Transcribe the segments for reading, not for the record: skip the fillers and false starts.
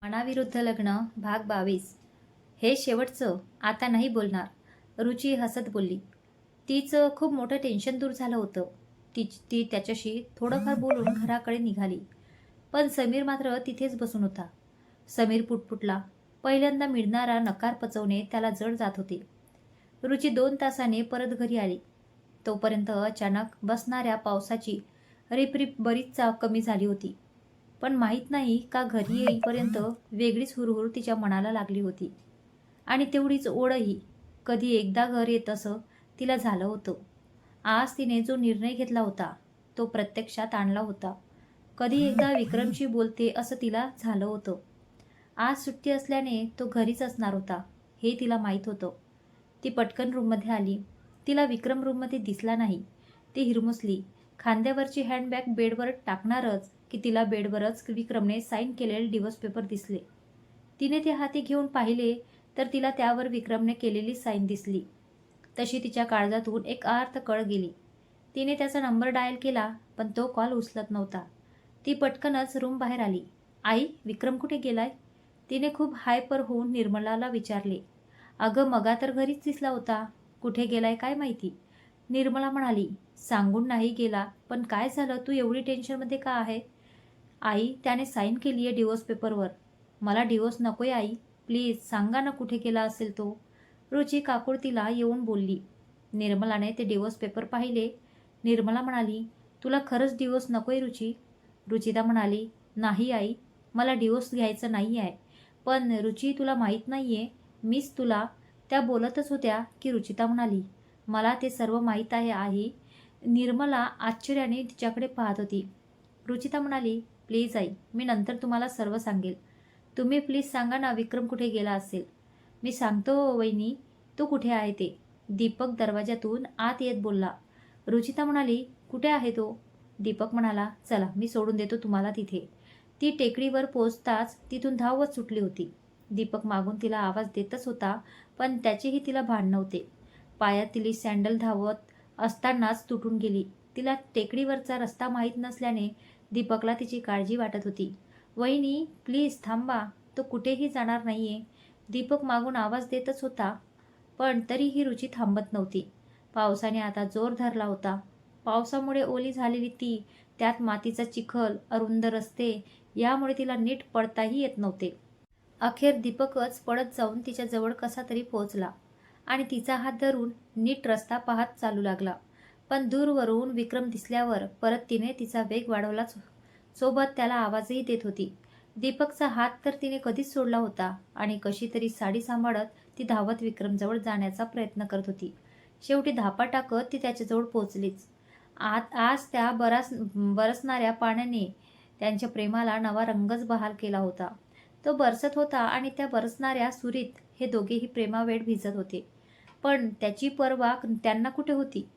मनाविरुद्ध लग्न भाग 22. हे शेवटचं, आता नाही बोलणार, रुची हसत बोलली. तिचं खूप मोठं टेन्शन दूर झालं होतं. ती त्याच्याशी थोडंफार बोलून घराकडे निघाली. पण समीर मात्र तिथेच बसून होता. समीर पुटपुटला. पहिल्यांदा मिळणारा नकार पचवणे त्याला जड जात होते. रुची 2 तासाने परत घरी आली. तोपर्यंत अचानक बसणाऱ्या पावसाची रिपरिप बरीच कमी झाली होती. पण माहीत नाही का घरी येईपर्यंत वेगळीच हुरहुर तिच्या मनाला लागली होती. आणि तेवढीच ओढही. कधी एकदा घर येत असं तिला झालं होतं. आज तिने जो निर्णय घेतला होता तो प्रत्यक्षात आणला होता. कधी एकदा विक्रमशी बोलते असं तिला झालं होतं. आज सुट्टी असल्याने तो घरीच असणार होता हे तिला माहीत होतं. ती पटकन रूममध्ये आली. तिला विक्रम रूममध्ये दिसला नाही. ती हिरमुसली. खांद्यावरची हँडबॅग बेडवर टाकणारच की तिला बेडवरच विक्रमने साईन केलेले डिवोर्स पेपर दिसले. तिने ते हाती घेऊन पाहिले तर तिला त्यावर विक्रमने केलेली साईन दिसली. तशी तिच्या काळजातून एक आर्त कळ गेली. तिने त्याचा नंबर डायल केला पण तो कॉल उचलत नव्हता. ती पटकनच रूम बाहेर आली. आई, विक्रम कुठे गेलाय? तिने खूप हायपर होऊन निर्मलाला विचारले. अगं मगा तर घरीच दिसला होता, कुठे गेलाय काय माहिती. निर्मला म्हणाली, सांगून नाही गेला, पण काय झालं, तू एवढी टेन्शनमध्ये का आहे? आई, त्याने साईन केली आहे डिवोर्स पेपरवर. मला डिवोर्स नकोय आई, प्लीज सांगा ना कुठे गेला असेल तो. रुची काकुळतीला येऊन बोलली. निर्मलाने ते डिवोर्स पेपर पाहिले. निर्मला म्हणाली, तुला खरंच डिवोर्स नकोय रुची? रुचिता म्हणाली, नाही आई, मला डिवोर्स घ्यायचं नाही आहे. पण रुची, तुला माहीत नाही आहे, मीच तुला. त्या बोलतच होत्या की रुचिता म्हणाली, मला ते सर्व माहीत आहे आई. निर्मला आश्चर्याने तिच्याकडे पाहत होती. रुचिता म्हणाली, प्लीज आई, मी नंतर तुम्हाला सर्व सांगेल. तुम्ही प्लीज सांगा ना विक्रम कुठे गेला असेल. मी सांगतो वहिनी, तो कुठे आहे ते. दीपक दरवाजातून आत येत बोलला. रुचिता म्हणाली, कुठे आहे तो? दीपक म्हणाला, चला मी सोडून देतो तुम्हाला तिथे. ती टेकडीवर पोचताच तिथून धावत सुटली होती. दीपक मागून तिला आवाज देतच होता पण त्याचेही तिला भान नव्हते. पायातली सँडल धावत असतानाच तुटून गेली. तिला टेकडीवरचा रस्ता माहीत नसल्याने दीपकला तिची काळजी वाटत होती. वहिनी प्लीज थांबा, तो कुठेही जाणार नाहीये. दीपक मागून आवाज देतच होता पण तरीही रुची थांबत नव्हती. पावसाने आता जोर धरला होता. पावसामुळे ओली झालेली ती, त्यात मातीचा चिखल, अरुंद रस्ते, यामुळे तिला नीट पडताही येत नव्हते. अखेर दीपकच पडत जाऊन तिच्या जवळ कसा तरी पोहोचला आणि तिचा हात धरून नीट रस्ता पाहत चालू लागला. पण दूरवरून विक्रम दिसल्यावर परत तिने तिचा वेग वाढवलाच. सोबत त्याला आवाजही देत होती. दीपकचा हात तर तिने कधीच सोडला होता आणि कशी तरी साडी सांभाळत ती धावत विक्रमजवळ जाण्याचा प्रयत्न करत होती. शेवटी धापा टाकत ती त्याच्याजवळ पोहोचलीच. आज त्या बरसणाऱ्या पाण्याने त्यांच्या प्रेमाला नवा रंगच बहाल केला होता. तो बरसत होता आणि त्या बरसणाऱ्या सुरीत हे दोघेही प्रेमावेळ भिजत होते. पण त्याची पर्वा त्यांना कुठे होती.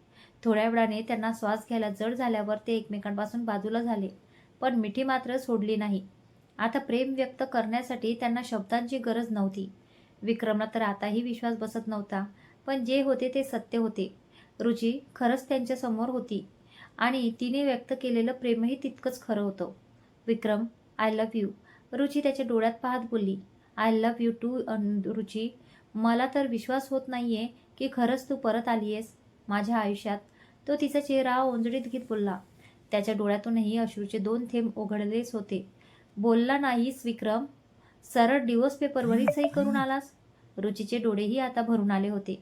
थोड्या वेळाने त्यांना श्वास घ्यायला जड झाल्यावर ते एकमेकांपासून बाजूला झाले. पण मिठी मात्र सोडली नाही. आता प्रेम व्यक्त करण्यासाठी त्यांना शब्दांची गरज नव्हती. विक्रमला तर आताही विश्वास बसत नव्हता, पण जे होते ते सत्य होते. रुची खरंच त्यांच्या समोर होती आणि तिने व्यक्त केलेलं प्रेमही तितकंच खरं होतं. विक्रम, आय लव्ह यू. रुची त्याच्या डोळ्यात पाहत बोलली. आय लव्ह यू टू रुची. मला तर विश्वास होत नाहीये की खरंच तू परत आलीयस माझ्या आयुष्यात. तो तिचा चेहरा ओंजळीत घेत बोलला. त्याच्या डोळ्यातूनही अश्रूचे 2 थेंब ओघळलेच होते. बोलला नाहीस विक्रम? सरळ डिवोर्स पेपरवरही सही करून आलास? रुचीचे डोळेही आता भरून आले होते.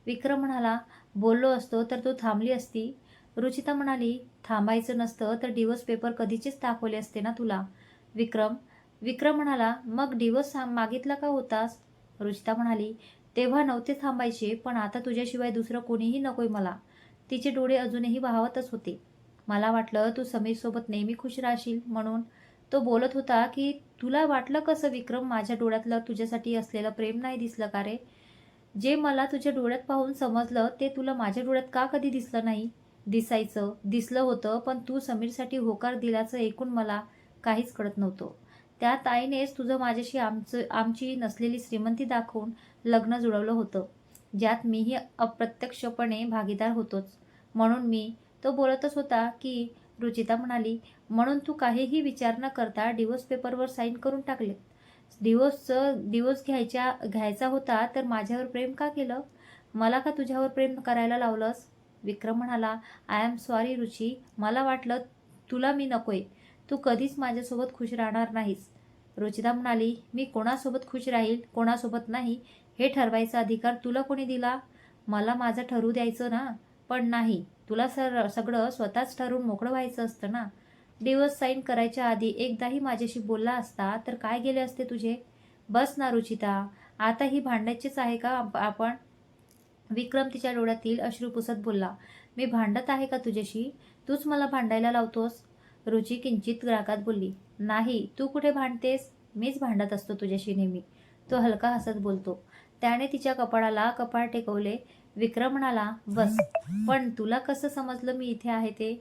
विक्रम म्हणाला, बोललो असतो तर तू थांबली असती. रुचिता म्हणाली, थांबायचं नसतं तर डिवोर्स पेपर कधीचेच दाखवले असते ना तुला. विक्रम म्हणाला, मग डिवोर्स मागितला का होतास? रुचिता म्हणाली, तेव्हा नव्हते थांबायचे, पण आता तुझ्याशिवाय दुसरं कोणीही नकोय मला. तिचे डोळे अजूनही वाहतच होते. मला वाटलं तू समीरसोबत नेहमी खुश राहशील म्हणून. तो बोलत होता की तुला वाटलं कसं विक्रम, माझ्या डोळ्यातलं तुझ्यासाठी असलेलं प्रेम नाही दिसलं का रे? जे मला तुझ्या डोळ्यात पाहून समजलं ते तुला माझ्या डोळ्यात का कधी दिसलं नाही? दिसलं होतं, पण तू समीरसाठी होकार दिल्याचं ऐकून मला काहीच कळत नव्हतं. त्यात आईनेच तुझं माझ्याशी आमची नसलेली श्रीमंती दाखवून लग्न जुळवलं होतं, ज्यात मीही अप्रत्यक्षपणे भागीदार होतोच. म्हणून तो बोलतच होता की. रुचिता म्हणाली, म्हणून तू काहीही विचार न करता डिवोर्स पेपरवर साईन करून टाकले. डिवोर्स घ्यायचा होता तर माझ्यावर प्रेम का केलं? मला का तुझ्यावर प्रेम करायला लावलंस? विक्रम म्हणाला, आय एम सॉरी रुची, मला वाटलं तुला मी नकोय. तू कधीच माझ्यासोबत खुश राहणार नाहीस. रुचिता म्हणाली, मी कोणासोबत खुश राहील कोणासोबत नाही हे ठरवायचा अधिकार तुला कोणी दिला? मला माझं ठरवू द्यायचं ना. पण नाही, तुला सगळं स्वतःच ठरवून मोकळं व्हायचं असतं ना. डिवोर्स साईन करायच्या आधी एकदाही माझ्याशी बोलला असता तर काय गेले असते तुझे? बस ना रुचिता, आता ही भांडायचीच आहे का आपण? विक्रम तिच्या डोळ्यातील अश्रू पुसत बोलला, मी भांडत आहे का तुझ्याशी? तूच मला भांडायला लावतोस. रुची किंचित रागात बोलली, नाही, तू कुठे भांडतेस? मीच भांडत असतो तुझ्याशी नेहमी. तो हलका हसत बोलतो. त्याने तिच्या कपाळाला कपाळ टेकवले. विक्रम म्हणाला, बस, पण तुला कसं समजलं मी इथे आहे ते?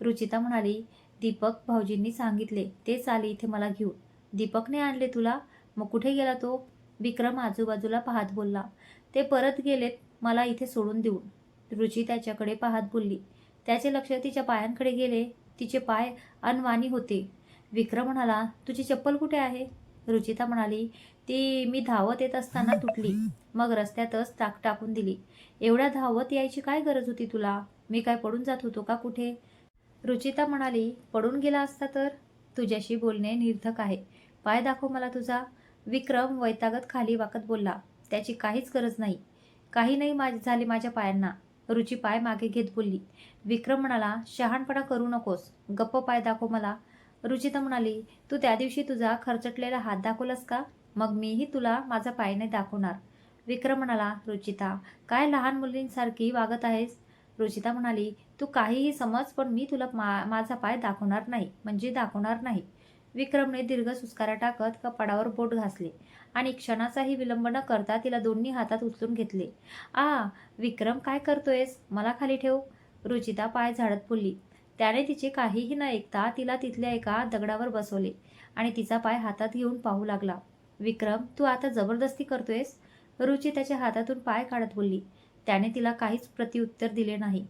रुचिता म्हणाली, दीपक भाऊजींनी सांगितले, तेच आले इथे मला घेऊन. दीपकने आणले तुला? मग कुठे गेला तो? विक्रम आजूबाजूला पाहत बोलला, ते परत गेलेत मला इथे सोडून देऊन. रुची त्याच्याकडे पाहत बोलली. त्याचे लक्ष तिच्या पायांकडे गेले. तिचे पाय अनवाणी होते. विक्रम म्हणाला, तुझी चप्पल कुठे आहे? रुचिता म्हणाली, ती मी धावत येत असताना तुटली, मग रस्त्यातच टाकून दिली. एवढ्या धावत यायची काय गरज होती तुला? मी काय पडून जात होतो का कुठे? रुचिता म्हणाली, पडून गेला असता तर? तुझ्याशी बोलणे निर्थक आहे. पाय दाखव मला तुझा. विक्रम वैतागत खाली वाकत बोलला, त्याची काहीच गरज नाही. काही नाही झाले माझ्या पायांना. रुची पाय मागे घेत बोलली. विक्रम म्हणाला, शहाणपणा करू नकोस, गप्प पाय दाखव मला. रुचिता म्हणाली, तू त्या दिवशी तुझा खरचटलेला हात दाखवलास का? मग मीही तुला माझा पाय नाही दाखवणार. विक्रम म्हणाला, रुचिता, काय लहान मुलींसारखी वागत आहेस? रुचिता म्हणाली, तू काहीही समज, पण मी तुला माझा पाय दाखवणार नाही म्हणजे दाखवणार नाही. विक्रमने दीर्घ सुस्कारा टाकत कपाळावर बोट घासले आणि क्षणाचाही विलंब न करता तिला दोन्ही हातात उचलून घेतले. विक्रम, काय करतोयस? मला खाली ठेव. रुचिता पाय झाडत बोलली. त्याने तिचे काहीही न ऐकता तिला तिथल्या एका दगडावर बसवले आणि तिचा पाय हातात घेऊन पाहू लागला. विक्रम, तू आता जबरदस्ती करतोयस? रुची त्याच्या हातातून पाय काढत बोलली. त्याने तिला काहीच प्रत्युत्तर दिले नाही.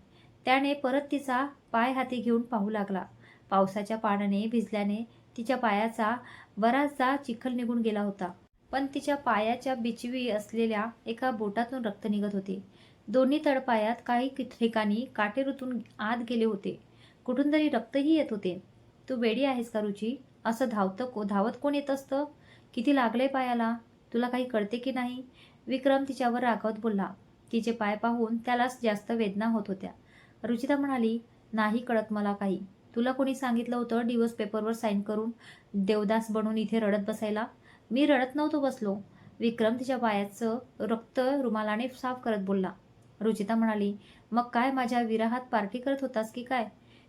त्याने परत तिचा पाय हाती घेऊन पाहू लागला. पावसाच्या पाण्याने भिजल्याने तिच्या पायाचा बराचसा चिखल निघून गेला होता, पण तिच्या पायाच्या बिचवी असलेल्या एका बोटातून रक्त निघत होते. दोन्ही तळपायात काही ठिकाणी काटे रुतून आत गेले होते. कुठून तरी रक्तही येत होते. तू वेडी आहेस का रुची? असं धावत कोण येत असतं? किती लागले पायाला? तुला काही कळते की नाही? विक्रम तिच्यावर रागावत बोलला. तिचे पाय पाहून त्यालाच जास्त वेदना होत होत्या. रुचिता म्हणाली, नाही कळत मला काही. तुला कोणी सांगितलं होतं डिवोर्स पेपरवर साईन करून देवदास बनून इथे रडत बसायला? मी रडत नव्हतो बसलो. विक्रम तिच्या पायाचं रक्त रुमालाने साफ करत बोलला. रुचिता म्हणाली, मग काय माझ्या विरहात पार्टी करत होतास की काय?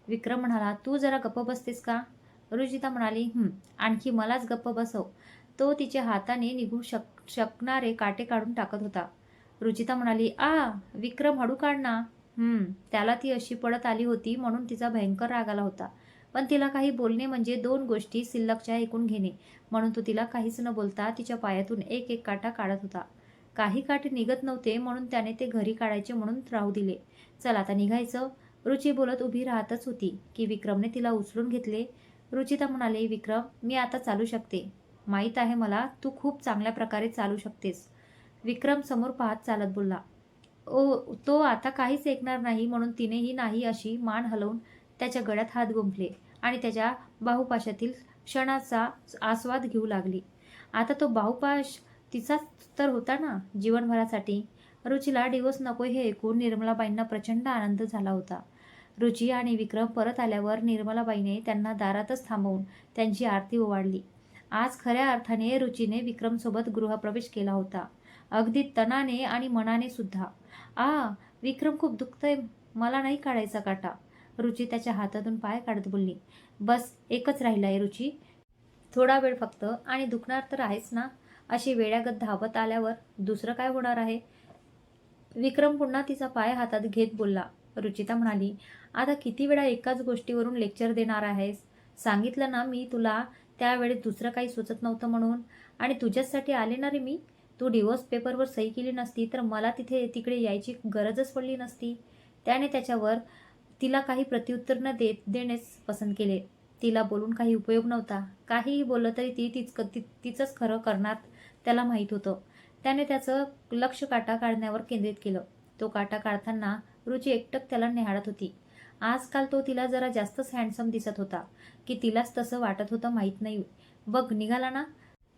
विक्रम म्हणाला, तू जरा गप्प बसतेस का? रुचिता म्हणाली, आणखी मलाच गप्प बसव. तो तिच्या हाताने निघू शकणारे काटे काढून टाकत होता. रुचिता म्हणाली, विक्रम, हळू काढ ना. त्याला ती अशी पडत आली होती म्हणून तिचा भयंकर राग आला होता. पण तिला काही बोलणे म्हणजे दोन गोष्टी शिल्लकच्या ऐकून घेणे, म्हणून तो तिला काहीच न बोलता तिच्या पायातून एक एक काटा काढत होता. काही काटे निघत नव्हते म्हणून त्याने ते घरी काढायचे म्हणून राहू दिले. चल आता निघायचं. रुची बोलत उभी राहतच होती की विक्रमने तिला उचलून घेतले. रुचिता म्हणाले, विक्रम, मी आता चालू शकते. माहीत आहे मला, तू खूप चांगल्या प्रकारे चालू शकतेस. विक्रम समोर पाहत चालत बोलला. तो आता काहीच ऐकणार नाही म्हणून तिनेही नाही अशी मान हलवून त्याच्या गळ्यात हात गुंफले आणि त्याच्या बाहुपाशातील क्षणाचा आस्वाद घेऊ लागली. आता तो बाहुपाश तिचाच तर होता ना जीवनभरासाठी. रुचीला डिवोर्स नकोय हे ऐकून निर्मलाबाईंना प्रचंड आनंद झाला होता. रुची आणि विक्रम परत आल्यावर निर्मलाबाईने त्यांना दारातच थांबवून त्यांची आरती ओवाळली. आज खऱ्या अर्थाने रुचीने विक्रमसोबत गृहप्रवेश केला होता, अगदी तनाने आणि मनाने सुद्धा. विक्रम, खूप दुखतंय, मला नाही काढायचा काटा. रुची त्याच्या हातातून पाय काढत बोलली. बस, एकच राहिलाय रुची, थोडा वेळ फक्त, आणि दुखणार तर आहेच ना. अशी वेड्यागत धावत आल्यावर दुसरं काय होणार आहे? विक्रम पुन्हा तिचा पाय हातात घेत बोलला. रुचिता म्हणाली, आता किती वेळा एकाच गोष्टीवरून लेक्चर देणार आहेस? सांगितलं ना मी तुला त्यावेळेस दुसरं काही सुचत नव्हतं म्हणून. आणि तुझ्याचसाठी आले ना रे मी. तू डिवोर्स पेपरवर सही केली नसती तर मला तिकडे यायची गरजच पडली नसती. त्याने त्याच्यावर तिला काही प्रत्युत्तर न देणेच पसंत केले. तिला बोलून काही उपयोग नव्हता. काहीही बोललं तरी तिचंच खरं करणार त्याला माहीत होतं. त्याने त्याचं लक्ष काटा काढण्यावर केंद्रित केलं. तो काटा काढताना रुची एकटक त्याला निहाळत होती. आजकाल तो तिला जरा जास्तच हँडसम दिसत होता की तिलाच तसं वाटत होतं माहीत नाही. बघ निघाला ना.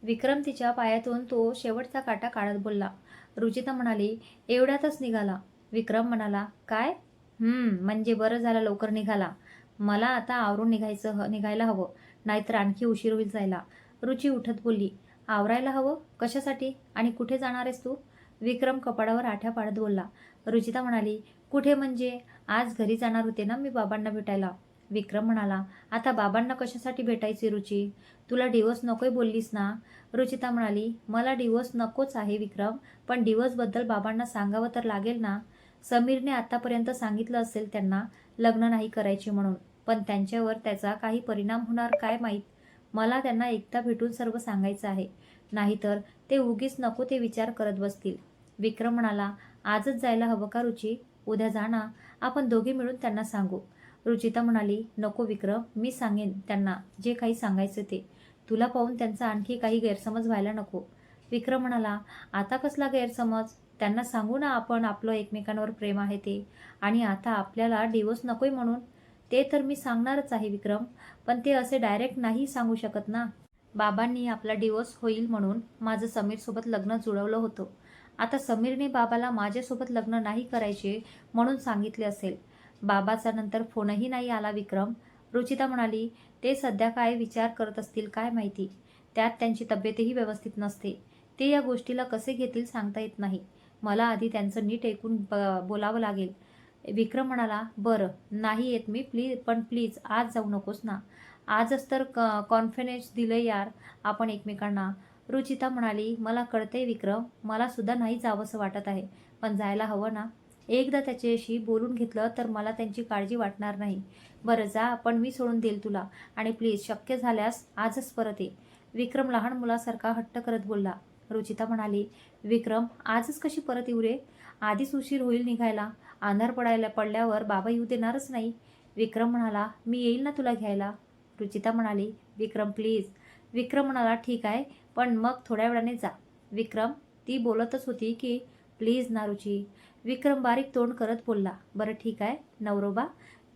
विक्रम तिच्या पायातून तो शेवटचा काटा काढत बोलला. रुचिता म्हणाली, एवढ्यातच निघाला. विक्रम म्हणाला, काय? म्हणजे बरं झालं लवकर निघाला. मला आता आवरून निघायला हवं, नाहीतर आणखी उशीर होईल जायला. रुची उठत बोलली, आवरायला हवं? कशासाठी? आणि कुठे जाणार आहेस तू? विक्रम कपाळावर आठ्या पाडत बोलला. रुचिता म्हणाली, कुठे म्हणजे? आज घरी जाणार होते ना मी बाबांना भेटायला. विक्रम म्हणाला, आता बाबांना कशासाठी भेटायची रुची? तुला डिवोर्स नकोय बोललीस ना? रुचिता म्हणाली, मला डिवोर्स नकोच आहे विक्रम, पण डिवोर्सबद्दल बाबांना सांगावं तर लागेल ना. समीरने आतापर्यंत सांगितलं असेल त्यांना लग्न नाही करायचे म्हणून, पण त्यांच्यावर त्याचा काही परिणाम होणार काय माहीत. मला त्यांना एकदा भेटून सर्व सांगायचं आहे, नाहीतर ते उगीच नको ते विचार करत बसतील. विक्रम म्हणाला, आजच जायला हवं का रुची? उद्या जा ना, आपण दोघे मिळून त्यांना सांगू. रुचिता म्हणाली, नको विक्रम, मी सांगेन त्यांना जे काही सांगायचं ते. तुला पाहून त्यांचा आणखी काही गैरसमज व्हायला नको. विक्रम म्हणाला, आता कसला गैरसमज? त्यांना सांगू ना आपण आपलं एकमेकांवर प्रेम आहे ते, आणि आता आपल्याला डिवोर्स नकोय म्हणून. ते तर मी सांगणारच आहे विक्रम, पण ते असे डायरेक्ट नाही सांगू शकत ना. बाबांनी आपला डिवोर्स होईल म्हणून माझं समीरसोबत लग्न जुळवलं होतं. आता समीरने बाबाला माझ्यासोबत लग्न नाही करायचे म्हणून सांगितले असेल. बाबाचा नंतर फोनही नाही आला विक्रम. रुचिता म्हणाली, ते सध्या काय विचार करत असतील काय माहिती. त्यात त्यांची तब्येतही व्यवस्थित नसते. ते या गोष्टीला कसे घेतील सांगता येत नाही. मला आधी त्यांचं नीट ऐकून बोलावं लागेल. विक्रम म्हणाला, बरं नाही येत मी, पण प्लीज आज जाऊ नकोस ना. आजच तर कॉन्फिडन्स दिलं यार आपण एकमेकांना. रुचिता म्हणाली, मला कळतंय विक्रम, मला सुद्धा नाही जावंसं वाटत आहे, पण जायला हवं ना. एकदा त्याच्याशी बोलून घेतलं तर मला त्यांची काळजी वाटणार नाही. बरं जा, पण मी सोडून देईल तुला, आणि प्लीज शक्य झाल्यास आजच परत ये. विक्रम लहान मुलासारखा हट्ट करत बोलला. रुचिता म्हणाली, विक्रम आजच कशी परत येऊ रे? आधीच उशीर होईल निघायला. अंधार पडल्यावर बाबा येऊ देणारच नाही. विक्रम म्हणाला, मी येईल ना तुला घ्यायला. रुचिता म्हणाली, विक्रम प्लीज. विक्रम म्हणाला, ठीक आहे, पण मग थोड्या वेळाने जा. विक्रम, ती बोलतच होती की प्लीज ना रुची. विक्रम बारीक तोंड करत बोलला, बरं ठीक आहे नवरोबा,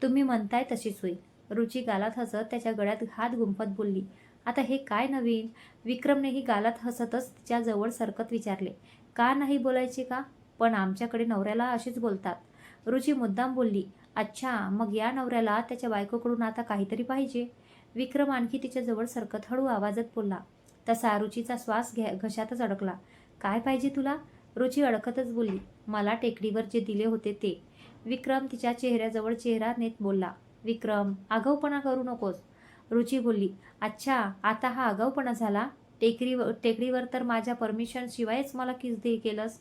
तुम्ही म्हणताय तशीच होईल. रुची गालात हसत त्याच्या गळ्यात हात गुंफत बोलली, आता हे काय नवीन? विक्रमनेही गालात हसतच तिच्या जवळ सरकत विचारले, का नाही बोलायचे का? पण आमच्याकडे नवऱ्याला अशीच बोलतात. रुची मुद्दाम बोलली, अच्छा, मग या नवऱ्याला त्याच्या बायकोकडून आता काहीतरी पाहिजे. विक्रम आणखी तिच्या जवळ सरकत हळू आवाजात बोलला. तसा रुचीचा श्वास घशातच अडकला. काय पाहिजे तुला? रुची अडकतच बोलली, मला टेकडीवर जे दिले होते ते. विक्रम तिच्या चेहऱ्याजवळ चेहरा नेत बोलला, विक्रम आगाऊपणा करू नकोस. रुची बोलली, अच्छा, आता हा आगाऊपणा झाला? टेकडीवर तर माझ्या परमिशन शिवायच मला किस केलंस,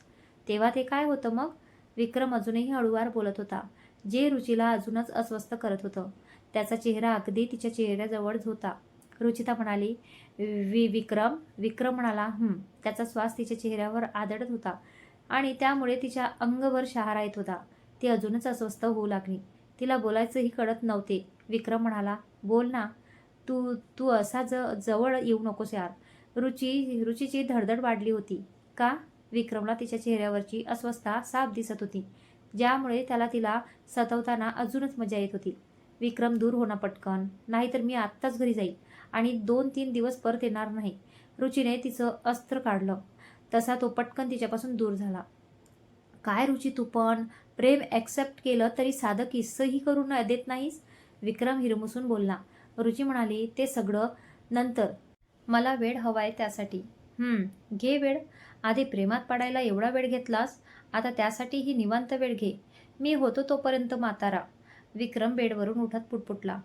तेव्हा ते काय होतं मग? विक्रम अजूनही हळूवार बोलत होता, जे रुचीला अजूनच अस्वस्थ करत होतं. त्याचा चेहरा अगदी तिच्या चेहऱ्याजवळच होता. रुचिता म्हणाली, विक्रम. विक्रम म्हणाला, त्याचा श्वास तिच्या चेहऱ्यावर आदळत होता आणि त्यामुळे तिच्या अंगभर शहारा येत होता. ती अजूनच अस्वस्थ होऊ लागली. तिला बोलायचंही कळत नव्हते. विक्रम म्हणाला, बोल ना. तू तू असा जवळ येऊ नकोस यार. रुचीची धडधड वाढली होती. का? विक्रमला तिच्या चेहऱ्यावरची अस्वस्थता साफ दिसत होती, ज्यामुळे त्याला तिला सतवताना अजूनच मजा येत होती. विक्रम, दूर हो ना पटकन, नाहीतर मी आत्ताच घरी जाईल आणि 2-3 दिवस परत येणार नाही. रुचीने तिचं अस्त्र काढलं तसा तो पटकन तिच्यापासून दूर झाला. काय रुची, तू पण प्रेम ॲक्सेप्ट केलं तरी साधं किस्संही करून देत नाहीस? विक्रम हिरमुसून बोलला. रुची म्हणाली, ते सगळं नंतर, मला वेळ हवाय त्यासाठी. घे वेळ. आधी प्रेमात पडायला एवढा वेळ घेतलास, आता त्यासाठीही निवांत वेळ घे. मी होतो तोपर्यंत म्हातारा. विक्रम बेडवरून उठत पुटपुटला.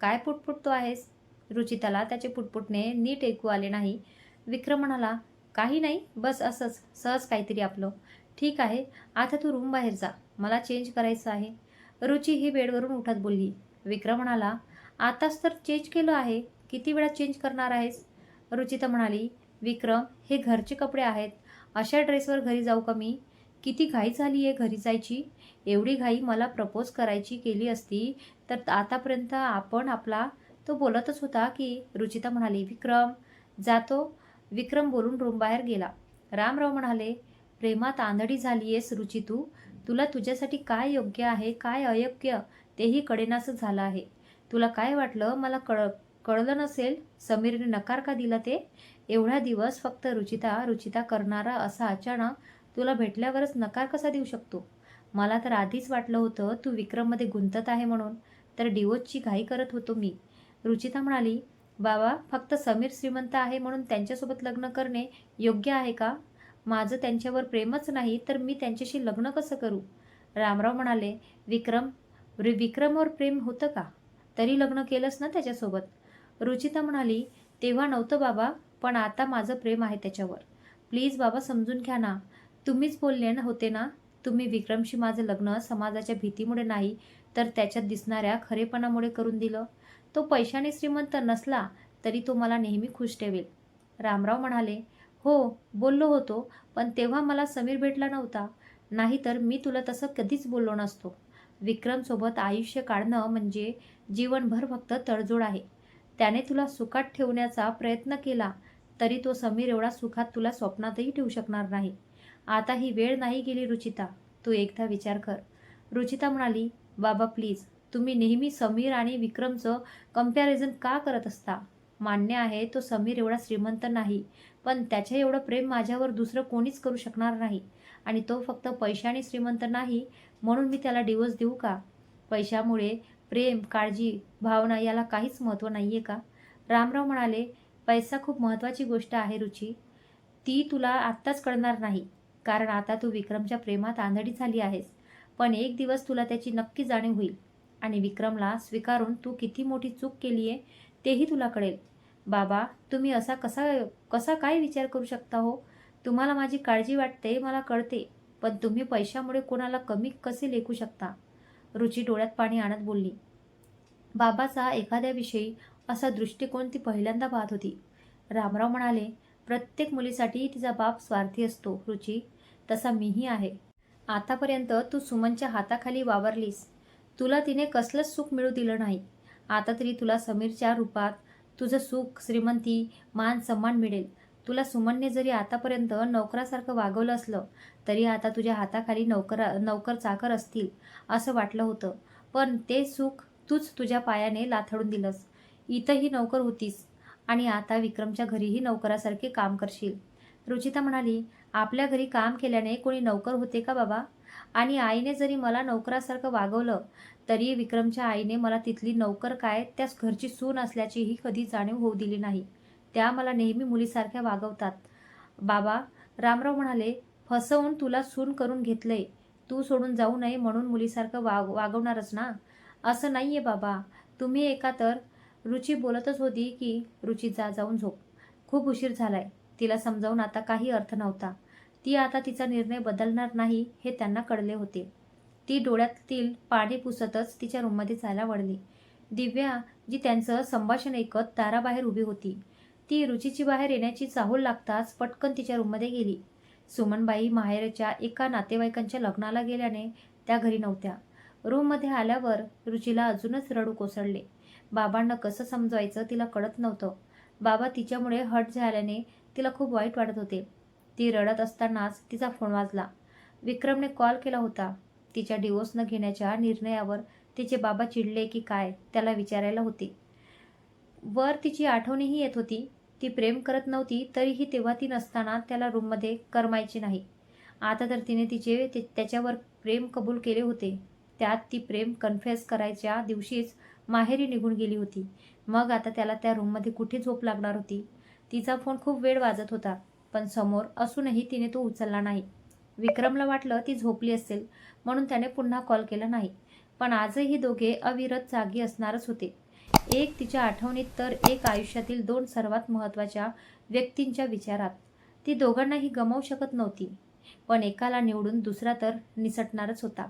काय पुटपुटतो आहेस? रुचिताला त्याचे पुटपुटणे नीट ऐकू आले नाही. विक्रम म्हणाला, काही नाही, बस असंच सहज काहीतरी आपलं. ठीक आहे, आता तू रूम बाहेर जा, मला चेंज करायचं आहे. रुची ही बेडवरून उठत बोलली. विक्रम म्हणाला, आताच तर चेंज केलं आहे, किती वेळा चेंज करणार आहेस? रुचिता म्हणाली, विक्रम, हे घरचे कपडे आहेत, अशा ड्रेसवर घरी जाऊ का मी? किती घाई झाली आहे घरी जायची. एवढी घाई मला प्रपोज करायची केली असती तर आतापर्यंत आपण आपला तो बोलतच होता की रुचिता म्हणाली, विक्रम जातो. विक्रम बोलून रूमबाहेर गेला. रामराव म्हणाले, प्रेमात आंधळी झालीयेस रुची तू. तुला तुझ्यासाठी काय योग्य आहे, काय अयोग्य तेही कळेनासं झालं आहे. तुला काय वाटलं मला कळलं नसेल? समीरने नकार का दिला ते? एवढा दिवस फक्त रुचिता रुचिता करणारा असा अचानक तुला भेटल्यावरच नकार कसा देऊ शकतो? मला तर आधीच वाटलं होतं तू विक्रममध्ये गुंतत आहे म्हणून, तर डिवोर्सची घाई करत होतो मी. रुचिता म्हणाली, बाबा फक्त समीर श्रीमंत आहे म्हणून त्यांच्यासोबत लग्न करणे योग्य आहे का? माझं त्यांच्यावर प्रेमच नाही तर मी त्यांच्याशी लग्न कसं करू? रामराव म्हणाले, विक्रमवर प्रेम होतं का? तरी लग्न केलंस ना त्याच्यासोबत? रुचिता म्हणाली, तेव्हा नव्हतं बाबा, पण आता माझं प्रेम आहे त्याच्यावर. प्लीज बाबा समजून घ्या ना. तुम्हीच बोलले होते ना, तुम्ही विक्रमशी माझं लग्न समाजाच्या भीतीमुळे नाही तर त्याच्यात दिसणाऱ्या खरेपणामुळे करून दिलं. तो पैशाने श्रीमंत नसला तरी तो मला नेहमी खुश ठेवेल. रामराव म्हणाले, हो बोललो होतो, पण तेव्हा मला समीर भेटला नव्हता. नाहीतर मी तुला तसं कधीच बोललो नसतो. विक्रमसोबत आयुष्य काढणं म्हणजे जीवनभर फक्त तडजोड आहे. त्याने तुला सुखात ठेवण्याचा प्रयत्न केला तरी तो समीर एवढा सुखात तुला स्वप्नातही ठेवू शकणार नाही. आता ही वेळ नाही गेली रुचिता, तू एकदा विचार कर. रुचिता म्हणाली, बाबा प्लीज, तुम्ही नेहमी समीर आणि विक्रमचं कंपॅरिझन का करत असता? मान्य आहे तो समीर एवढा श्रीमंत नाही, पण त्याच्या एवढं प्रेम माझ्यावर दुसरं कोणीच करू शकणार नाही. आणि तो फक्त पैशाने श्रीमंत नाही म्हणून मी त्याला डिवोर्स देऊ का? पैशामुळे प्रेम, काळजी, भावना याला काहीच महत्त्व नाही आहे का? रामराव म्हणाले, पैसा खूप महत्त्वाची गोष्ट आहे रुची. ती तुला आत्ताच कळणार नाही, कारण आता तू विक्रमच्या प्रेमात आंधळी झाली आहेस. पण एक दिवस तुला त्याची नक्की जाणीव होईल आणि विक्रमला स्वीकारून तू किती मोठी चूक केली आहे तेही तुला कळेल. बाबा तुम्ही असा कसा कसा काय विचार करू शकता हो? तुम्हाला माझी काळजी वाटते मला कळते, पण तुम्ही पैशामुळे कोणाला कमी कसे लेखू शकता? रुची डोळ्यात पाणी आणत बोलली. बाबाचा एखाद्याविषयी असा दृष्टिकोन ती पहिल्यांदा पाहत होती. रामराव म्हणाले, प्रत्येक मुलीसाठी तिचा बाप स्वार्थी असतो रुची, तसा मीही आहे. आतापर्यंत तू सुमनच्या हाताखाली वावरलीस. तुला तिने कसलंच सुख मिळू दिलं नाही. आता तरी तुला समीरच्या रूपात तुझं सुख, श्रीमंती, मान सन्मान मिळेल. तुला सुमनने जरी आतापर्यंत नोकरासारखं वागवलं असलं तरी आता तुझ्या हाताखाली नौकर चाकर असतील असं वाटलं होतं. पण ते सुख तूच तुझ्या पायाने लाथडून दिलंस. इथंही नोकर होतीस आणि आता विक्रमच्या घरीही नोकरासारखे काम करशील. रुचिता म्हणाली, आपल्या घरी काम केल्याने कोणी नोकर होते का बाबा? आणि आईने जरी मला नोकरासारखं वागवलं तरी विक्रमच्या आईने मला तिथली नोकर काय, त्याच घरची सून असल्याचीही कधी जाणीव होऊ दिली नाही. त्या मला नेहमी मुलीसारख्या वागवतात. बाबा, रामराव म्हणाले, फसवून तुला सून करून घेतलंय. तू सोडून जाऊ नये म्हणून मुलीसारखं वागवणारच ना? असं नाहीये बाबा. तुम्ही एका तर रुची बोलतच होती की रुची जाऊन झोप. खूप उशीर झालाय. तिला समजावून आता काही अर्थ नव्हता. ती आता तिचा निर्णय बदलणार नाही हे त्यांना कळले होते. ती डोळ्यातील पाणी पुसतच तिच्या रूममध्ये जायला वळली. दिव्या, जी त्यांचं संभाषण ऐकत दाराबाहेर उभी होती, ती रुचीची बाहेर येण्याची चाहूल लागताच पटकन तिच्या रूममध्ये गेली. सुमनबाई माहेरच्या एका नातेवाईकांच्या लग्नाला गेल्याने त्या घरी नव्हत्या. रूममध्ये आल्यावर रुचीला अजूनच रडू कोसळले. बाबांना कसं समजवायचं तिला कळत नव्हतं. बाबा तिच्यामुळे हट झाल्याने तिला खूप वाईट वाटत होते. ती रडत असतानाच तिचा फोन वाजला. विक्रमने कॉल केला होता. तिच्या डिवोर्स न घेण्याच्या निर्णयावर तिचे बाबा चिडले की काय त्याला विचारायला होते. वर तिची आठवणही येत होती. ती प्रेम करत नव्हती तरीही तेव्हा ती नसताना त्याला रूममध्ये करमायचे नाही. आता तर तिने त्याच्यावर प्रेम कबूल केले होते. त्यात ती प्रेम कन्फेस करायच्या दिवशीच माहेरी निघून गेली होती. मग आता त्याला त्या रूममध्ये कुठे झोप लागणार होती? तिचा फोन खूप वेळ वाजत होता, पण समोर असूनही तिने तो उचलला नाही. विक्रमला वाटलं ती झोपली असेल म्हणून त्याने पुन्हा कॉल केला नाही. पण आजही दोघे अविरत जागी असणारच होते. एक तिच्या आठवणीत तर एक आयुष्यातील दोन सर्वात महत्त्वाच्या व्यक्तींच्या विचारात. ती दोघांनाही गमावू शकत नव्हती, पण एकाला निवडून दुसरा तर निसटणारच होता.